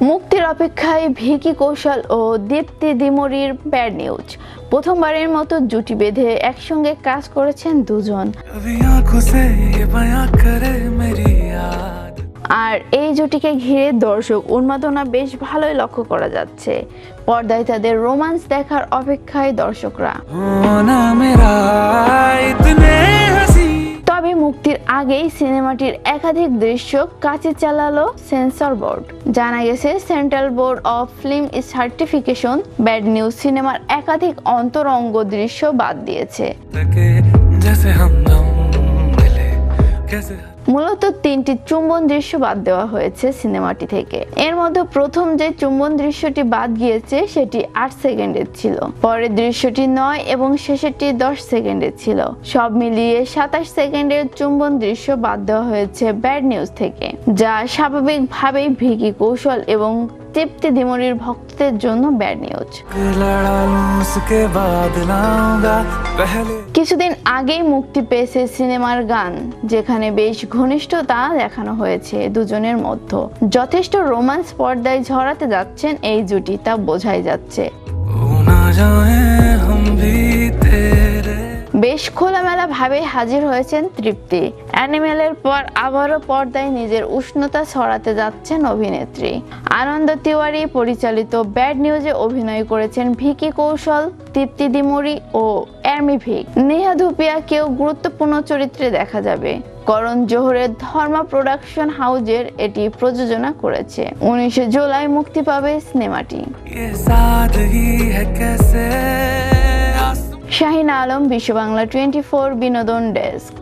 মুক্তির অপেক্ষায় ভিকি কৌশল ও দীপ্তি দিমরির ব্যাড নিউজ। প্রথমবারের মতো জুটি বেঁধে একসঙ্গে কাজ করেছেন দুজন। আর এই জুটিকে ঘিরে দর্শক উন্মাদনা বেশ ভালোই লক্ষ্য করা যাচ্ছে। পর্দায় তাদের রোমান্স দেখার অপেক্ষায় দর্শকরা। তবে মুক্তির আগেই সিনেমাটির একাধিক দৃশ্য কাছে চালালো সেন্সর বোর্ড। জানা গেছে central board of film certification bad news সিনেমার একাধিক অন্তরঙ্গ দৃশ্য বাদ দিয়েছে। মূলত 3টি চুম্বন দৃশ্য বাদ দেওয়া হয়েছে সিনেমাটি থেকে। এর মধ্যে প্রথম যে চুম্বন দৃশ্যটি বাদ গিয়েছে সেটি 8 সেকেন্ডের ছিল, পরের দৃশ্যটি 9 এবং শেষেরটি 10 সেকেন্ডের ছিল। সব মিলিয়ে 27 সেকেন্ডের চুম্বন দৃশ্য বাদ দেওয়া হয়েছে ব্যাড নিউজ থেকে, যা স্বাভাবিকভাবেই ভিকি কৌশল এবং দীপ্তি দিমরির ভক্তদের জন্য ব্যাড নিউজ। কিছুদিন আগেই মুক্তি পেয়েছে সিনেমার গান, যেখানে বেশ ঘনিষ্ঠতা দেখানো হয়েছে দুজনের মধ্যে। যথেষ্ট রোমান্স পর্দায় ঝরাতে যাচ্ছেন এই জুটি, তা বোঝাই যাচ্ছে। বেশ খোলামেলা ভাবে হাজির হয়েছেন তৃপ্তি। অ্যানিমেলের পর আবারও পর্দায় নিজের উষ্ণতা ছড়াতে যাচ্ছেন অভিনেত্রী। আনন্দ তিওয়ারি পরিচালিত ব্যাড নিউজে অভিনয় করেছেন ভিকি কৌশল, দীপ্তি দিমরি ও অ্যামি ভিক। নেহা ধুপিয়াকেও গুরুত্বপূর্ণ চরিত্রে দেখা যাবে। করণ জোহরের ধর্মা প্রোডাকশন হাউজের এটি প্রযোজনা করেছে। 19 জুলাই মুক্তি পাবে সিনেমাটি। শাহিন আলম, বিশ্ব বাংলা 24 বিনোদন ডেস্ক।